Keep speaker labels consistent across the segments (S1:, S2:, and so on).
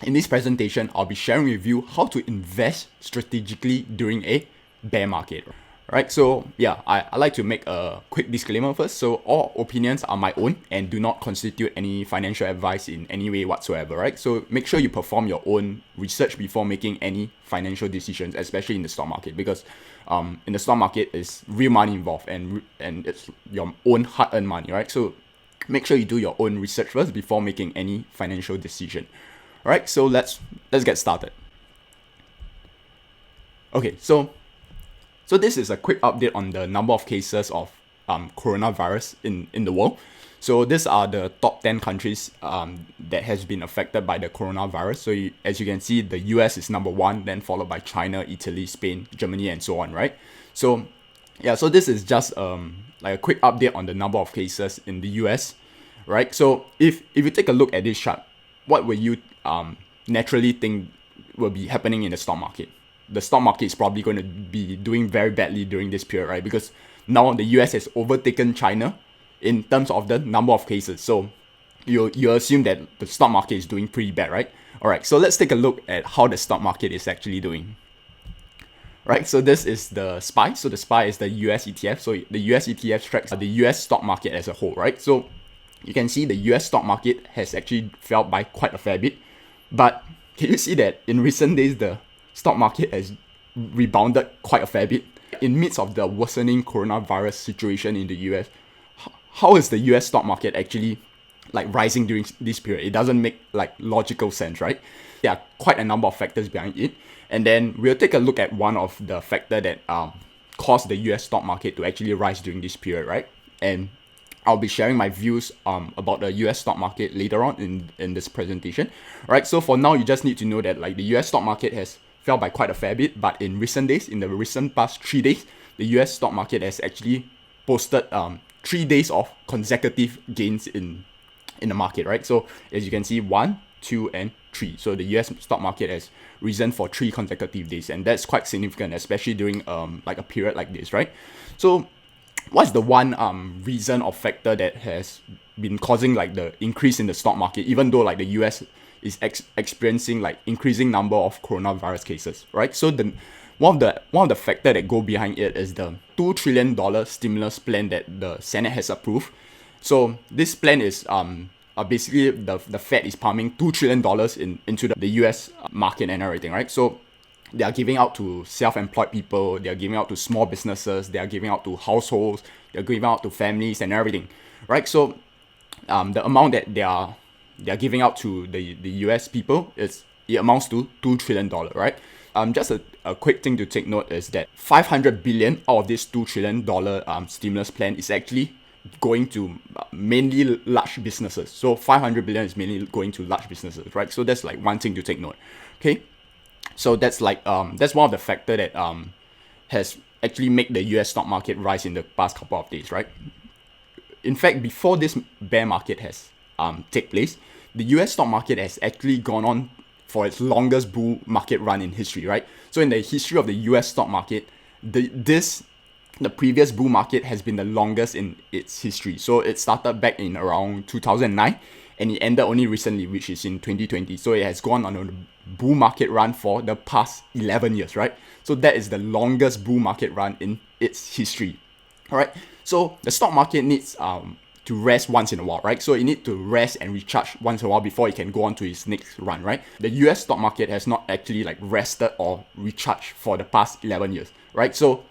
S1: In this presentation, I'll be sharing with you how to invest strategically during a bear market. Right, so yeah, I like to make a quick disclaimer first. So all opinions are my own and do not constitute any financial advice in any way whatsoever, right? So make sure you perform your own research before making any financial decisions, especially in the stock market, because in the stock market is real money involved and it's your own hard-earned money, right? So make sure you do your own research first before making any financial decision. All right, so let's get started. Okay, so this is a quick update on the number of cases of coronavirus in the world. So these are the top 10 countries that has been affected by the coronavirus. So as you can see, the US is number 1, then followed by China, Italy, Spain, Germany, and so on, right? So yeah, so this is just like a quick update on the number of cases in the US, right? So if you take a look at this chart, what will you naturally think will be happening in the stock market? The stock market is probably going to be doing very badly during this period, right? Because now the US has overtaken China in terms of the number of cases. So you assume that the stock market is doing pretty bad, right? All right, so let's take a look at how the stock market is actually doing. Right, so this is the SPY. So the SPY is the US ETF. So the US ETF tracks the US stock market as a whole, right? So you can see the US stock market has actually fell by quite a fair bit. But can you see that in recent days, the stock market has rebounded quite a fair bit in midst of the worsening coronavirus situation in the US? How is the US stock market actually like rising during this period? It doesn't make like logical sense, right? There are quite a number of factors behind it, and then we'll take a look at one of the factor that caused the US stock market to actually rise during this period, right? And I'll be sharing my views about the US stock market later on in this presentation. Right, so for now, you just need to know that like the US stock market has fell by quite a fair bit, but in recent days, in the recent past 3 days, the US stock market has actually posted 3 days of consecutive gains in the market, right? So as you can see, 1, 2, and 3. So the US stock market has risen for 3 consecutive days, and that's quite significant, especially during like a period like this, right? So what's the one reason or factor that has been causing like the increase in the stock market, even though like the US is experiencing like increasing number of coronavirus cases, right? So the one of the factor that go behind it is the $2 trillion stimulus plan that the Senate has approved. So this plan is basically the Fed is pumping $2 trillion into the US market and everything, right? So they are giving out to self-employed people, they are giving out to small businesses, they are giving out to households, they are giving out to families and everything, right? So the amount that they are giving out to the US people it amounts to $2 trillion, right? Just a quick thing to take note is that 500 billion out of this $2 trillion stimulus plan is actually going to mainly large businesses. So 500 billion is mainly going to large businesses, right? So that's like one thing to take note. Okay, so that's like that's one of the factor that has actually made the US stock market rise in the past couple of days, right? In fact, before this bear market has take place, the US stock market has actually gone on for its longest bull market run in history, right? So in the history of the US stock market, the previous bull market has been the longest in its history. So it started back in around 2009 and it ended only recently, which is in 2020. So it has gone on a bull market run for the past 11 years, right? So that is the longest bull market run in its history. All right, so the stock market needs to rest once in a while, right? So it needs to rest and recharge once in a while before it can go on to its next run, right? The US stock market has not actually like rested or recharged for the past 11 years, right? So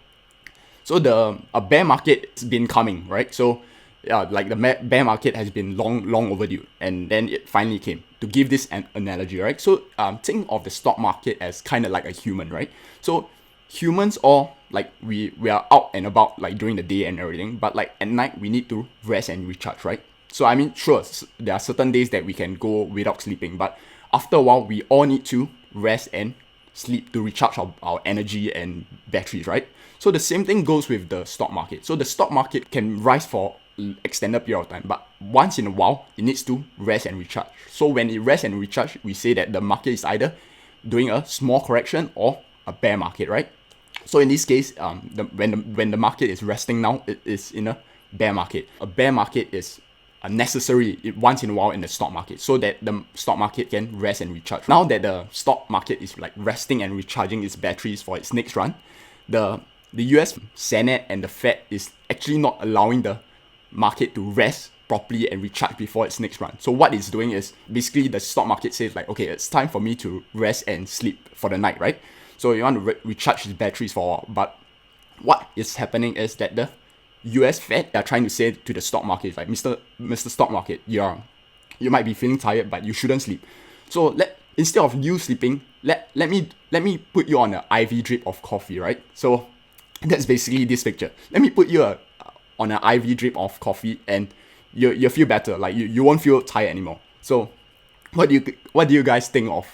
S1: a bear market's been coming, right? So like the bear market has been long overdue, and then it finally came. To give this an analogy, right? So think of the stock market as kind of like a human, right? So humans all like we are out and about like during the day and everything, but like at night we need to rest and recharge, right? So I mean, sure, there are certain days that we can go without sleeping, but after a while we all need to rest and sleep to recharge our energy and batteries, right? So the same thing goes with the stock market. So the stock market can rise for extended period of time, but once in a while it needs to rest and recharge. So when it rests and recharge, we say that the market is either doing a small correction or a bear market, right? So in this case, when the market is resting now, it is in a bear market. A bear market is necessary once in a while in the stock market so that the stock market can rest and recharge. Now that the stock market is like resting and recharging its batteries for its next run, the US Senate and the Fed is actually not allowing the market to rest properly and recharge before its next run. So what it's doing is basically the stock market says like, okay, it's time for me to rest and sleep for the night, right? So you want to recharge its batteries for a while. But what is happening is that the US Fed are trying to say to the stock market, like, Mr. Stock Market, you might be feeling tired, but you shouldn't sleep. So instead of you sleeping, let me put you on an IV drip of coffee, right? So that's basically this picture. Let me put you on an IV drip of coffee, and you feel better. Like you won't feel tired anymore. So what do you guys think of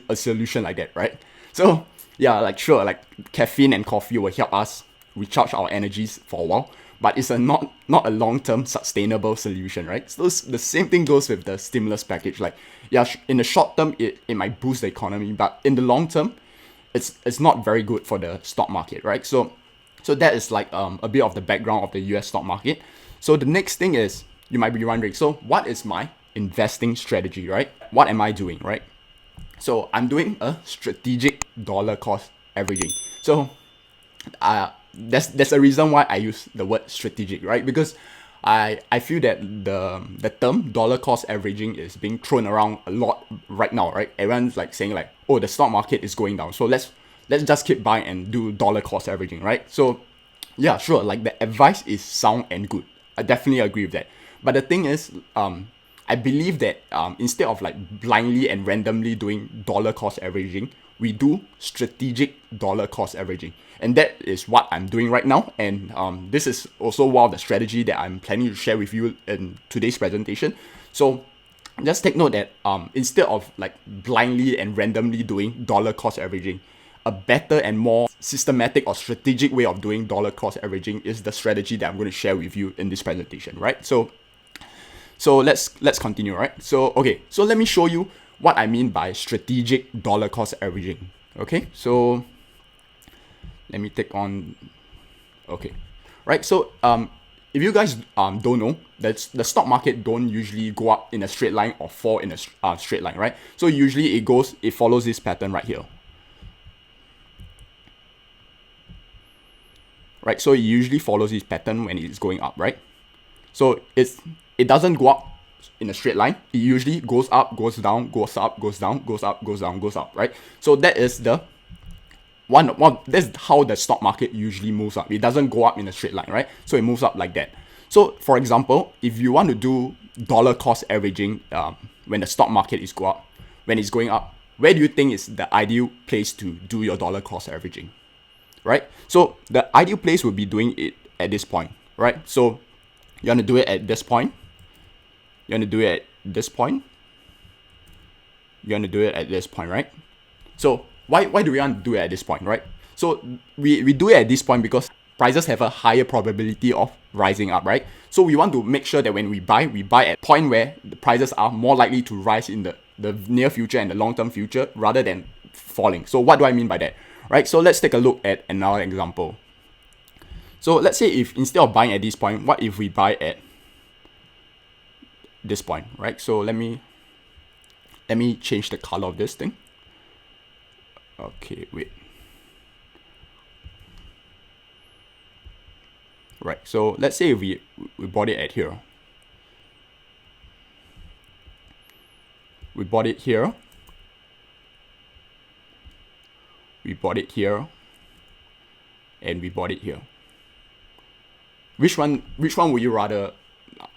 S1: a solution like that, right? So yeah, like sure, like caffeine and coffee will help us recharge our energies for a while, but it's not a long-term sustainable solution, right? So the same thing goes with the stimulus package. Like yeah, in the short term it might boost the economy, but in the long term it's not very good for the stock market, right? So that is like a bit of the background of the US stock market. So the next thing is, you might be wondering, so what is my investing strategy, right? What am I doing, right? So I'm doing a strategic dollar cost averaging. So there's a reason why I use the word strategic, right? Because I feel that the term dollar cost averaging is being thrown around a lot right now, right? Everyone's like saying like, oh, the stock market is going down, so let's just keep buying and do dollar cost averaging, right? So yeah, sure, like the advice is sound and good. I definitely agree with that. But the thing is, I believe that instead of like blindly and randomly doing dollar cost averaging, we do strategic dollar cost averaging. And that is what I'm doing right now. And this is also one of the strategy that I'm planning to share with you in today's presentation. So just take note that instead of like blindly and randomly doing dollar cost averaging, a better and more systematic or strategic way of doing dollar cost averaging is the strategy that I'm going to share with you in this presentation, right? So let's continue, right? So okay, so let me show you what I mean by strategic dollar cost averaging. Okay, so let me take on. Okay, right. So if you guys don't know, that's the stock market don't usually go up in a straight line or fall in a straight line, right? So usually it follows this pattern right here. Right, so it usually follows this pattern when it's going up, right? So it doesn't go up in a straight line. It usually goes up, goes down, goes up, goes down, goes up, goes down, goes up, right? So that is the one that's how the stock market usually moves up. It doesn't go up in a straight line, right? So it moves up like that. So for example, if you want to do dollar cost averaging when the stock market is when it's going up, where do you think is the ideal place to do your dollar cost averaging? Right? So the ideal place would be doing it at this point, right? So you want to do it at this point. You want to do it at this point. You want to do it at this point, right? So why do we want to do it at this point, right? So we do it at this point because prices have a higher probability of rising up, right? So we want to make sure that when we buy at a point where the prices are more likely to rise in the near future and the long-term future rather than falling. So what do I mean by that? Right, so let's take a look at another example. So let's say if instead of buying at this point, what if we buy at this point, right? So let me change the color of this thing. Okay, wait. Right, so let's say if we bought it at here. We bought it here. We bought it here, and we bought it here. Which one would you rather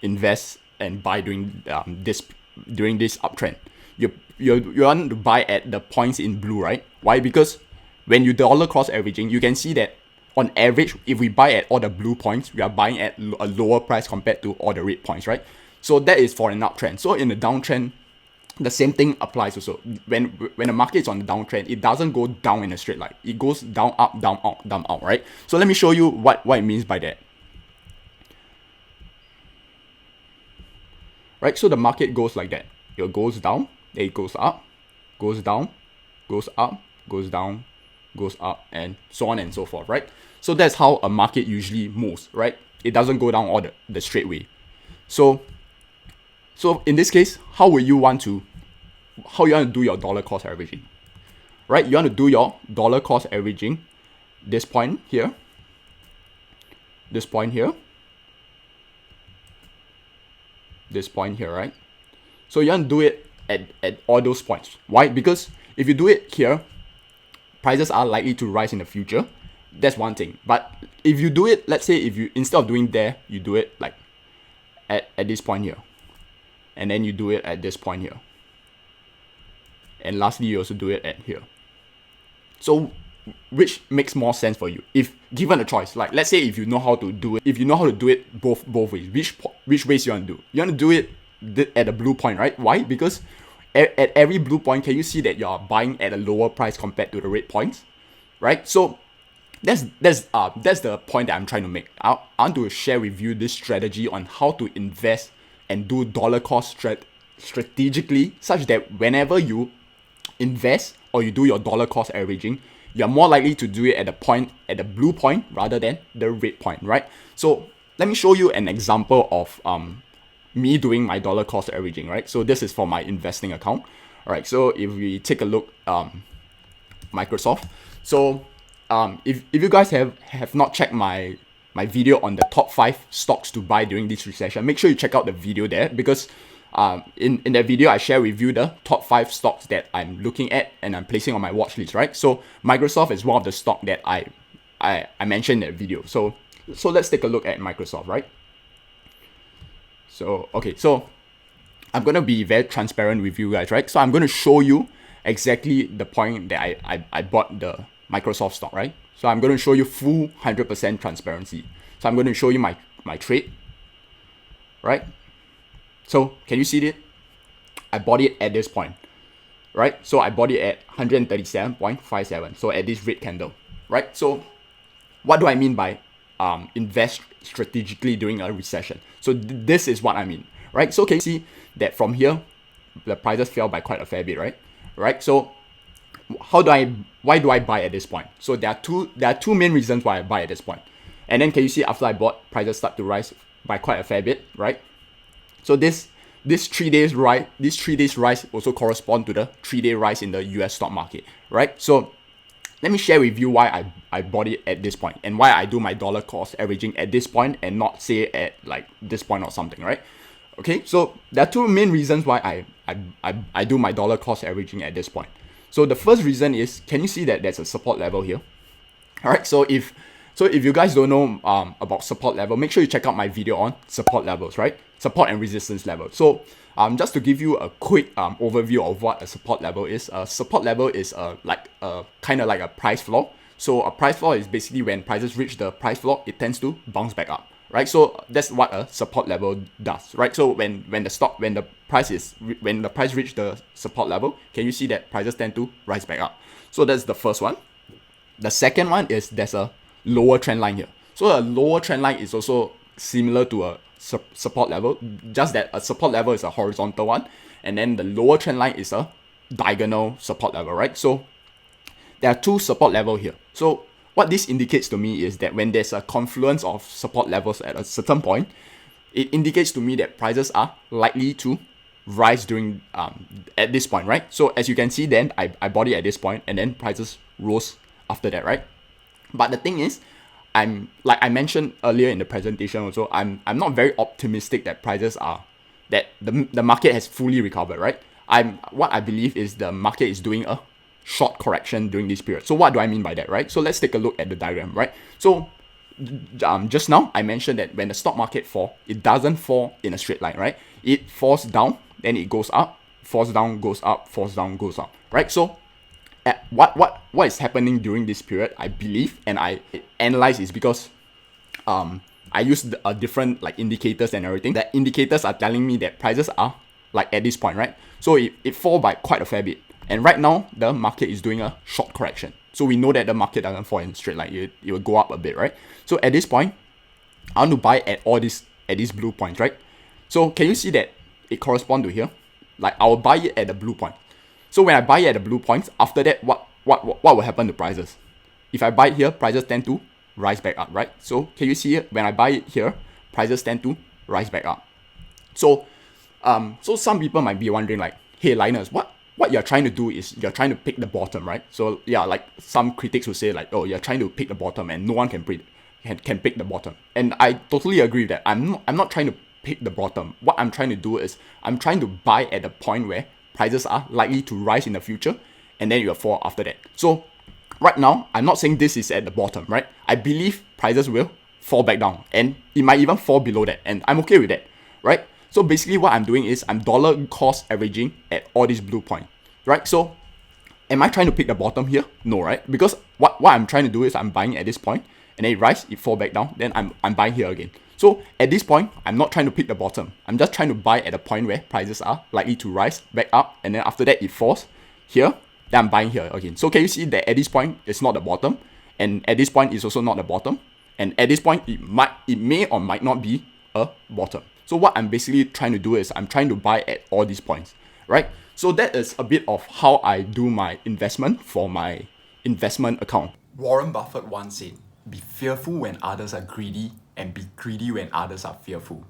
S1: invest and buy during this uptrend? You want to buy at the points in blue, right? Why? Because when you dollar cost averaging, you can see that on average, if we buy at all the blue points, we are buying at a lower price compared to all the red points, right? So that is for an uptrend. So in the downtrend, the same thing applies also. When the market is on the downtrend, it doesn't go down in a straight line. It goes down, up, down, out, down, out, right? So let me show you what it means by that. Right, so the market goes like that. It goes down, then it goes up, goes down, goes up, goes down, goes up, and so on and so forth, right? So that's how a market usually moves, right? It doesn't go down all the straight way. So in this case, how you want to do your dollar cost averaging, right? You want to do your dollar cost averaging this point here, this point here, right? So you want to do it at all those points. Why? Because if you do it here, prices are likely to rise in the future. That's one thing. But if you do it, let's say if you, instead of doing there, you do it like at this point here. And then you do it at this point here. And lastly, you also do it at here. So which makes more sense for you? If given a choice, like let's say if you know how to do it, both ways, which ways you want to do? You want to do it at the blue point, right? Why? Because at every blue point, can you see that you are buying at a lower price compared to the red points, right? So that's the point that I'm trying to make. I want to share with you this strategy on how to invest and do dollar cost strategically, such that whenever you invest or you do your dollar cost averaging, you're more likely to do it at the blue point rather than the red point, right? So let me show you an example of me doing my dollar cost averaging, right? So this is for my investing account. All right, so if we take a look, Microsoft. So if you guys have not checked my video on the top 5 stocks to buy during this recession, make sure you check out the video there, because in that video I share with you the top 5 stocks that I'm looking at and I'm placing on my watch list, right? So Microsoft is one of the stock that I mentioned in that video. So let's take a look at Microsoft, right? So okay, so I'm gonna be very transparent with you guys, right? So I'm gonna show you exactly the point that I bought the Microsoft stock, right? So I'm gonna show you full 100% transparency. So I'm gonna show you my trade, right? So can you see it? I bought it at this point, right? So I bought it at 137.57. So at this red candle, right? So what do I mean by invest strategically during a recession? So this is what I mean, right? So can you see that from here, the prices fell by quite a fair bit, right? So why do I buy at this point? So there are two main reasons why I buy at this point. And then can you see after I bought, prices start to rise by quite a fair bit, right? So this 3 days rise also correspond to the 3-day rise in the US stock market, right? So let me share with you why I bought it at this point and why I do my dollar cost averaging at this point and not say at like this point or something, right? Okay, so there are two main reasons why I do my dollar cost averaging at this point. So the first reason is, can you see that there's a support level here? All right, so if you guys don't know about support level, make sure you check out my video on support levels, right? Support and resistance level. So just to give you a quick overview of what a support level is. A support level is kind of like a price floor. So a price floor is basically when prices reach the price floor, it tends to bounce back up, right? So that's what a support level does, right? So when the price reach the support level, can you see that prices tend to rise back up? So that's the first one. The second one is there's a lower trend line here. So a lower trend line is also similar to a support level, just that a support level is a horizontal one, and then the lower trend line is a diagonal support level, right? So there are two support levels here. So what this indicates to me is that when there's a confluence of support levels at a certain point, it indicates to me that prices are likely to rise during at this point, right? So as you can see, then I bought it at this point, and then prices rose after that, right? But the thing is, like I mentioned earlier in the presentation also, I'm not very optimistic that the market has fully recovered, right? What I believe is the market is doing a short correction during this period. So what do I mean by that, right? So let's take a look at the diagram, right? So just now I mentioned that when the stock market falls, it doesn't fall in a straight line, right? It falls down, then it goes up, falls down, goes up, falls down, goes up, right? So what is happening during this period, I believe, and I analyze, is because I use different like indicators and everything. The indicators are telling me that prices are like at this point, right? So it fall by quite a fair bit, and right now the market is doing a short correction. So we know that the market doesn't fall in straight line; it will go up a bit, right? So at this point, I want to buy at these blue points, right? So can you see that it corresponds to here? Like I will buy it at the blue point. So when I buy it at the blue points, after that, what will happen to prices? If I buy it here, prices tend to rise back up, right? So can you see it? When I buy it here, prices tend to rise back up. So so some people might be wondering like, hey Linus, what you're trying to do is you're trying to pick the bottom, right? So yeah, like some critics will say like, oh, you're trying to pick the bottom and no one can pick the bottom. And I totally agree with that. I'm not trying to pick the bottom. What I'm trying to do is I'm trying to buy at a point where prices are likely to rise in the future and then it will fall after that. So right now, I'm not saying this is at the bottom, right? I believe prices will fall back down and it might even fall below that, and I'm okay with that, right? So basically what I'm doing is I'm dollar cost averaging at all these blue points, right? So am I trying to pick the bottom here? No, right? Because what I'm trying to do is I'm buying at this point and then it rise, it fall back down, then I'm buying here again. So at this point, I'm not trying to pick the bottom. I'm just trying to buy at a point where prices are likely to rise back up, and then after that it falls here, then I'm buying here again. So can you see that at this point it's not the bottom, and at this point it's also not the bottom, and at this point it may or might not be a bottom. So what I'm basically trying to do is I'm trying to buy at all these points, right? So that is a bit of how I do my investment for my investment account. Warren Buffett once said, be fearful when others are greedy and be greedy when others are fearful.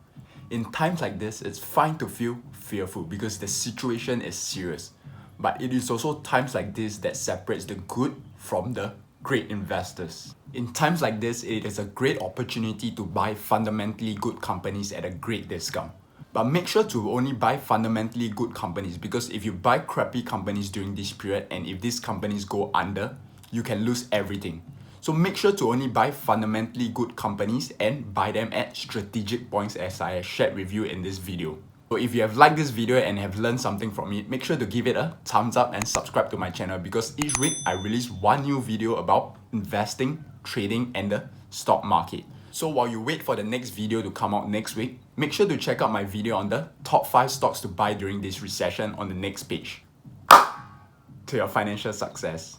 S1: In times like this, it's fine to feel fearful because the situation is serious. But it is also times like this that separates the good from the great investors. In times like this, it is a great opportunity to buy fundamentally good companies at a great discount. But make sure to only buy fundamentally good companies, because if you buy crappy companies during this period and if these companies go under, you can lose everything. So make sure to only buy fundamentally good companies and buy them at strategic points as I have shared with you in this video. So if you have liked this video and have learned something from it, make sure to give it a thumbs up and subscribe to my channel, because each week I release one new video about investing, trading and the stock market. So while you wait for the next video to come out next week, make sure to check out my video on the top 5 stocks to buy during this recession on the next page. To your financial success.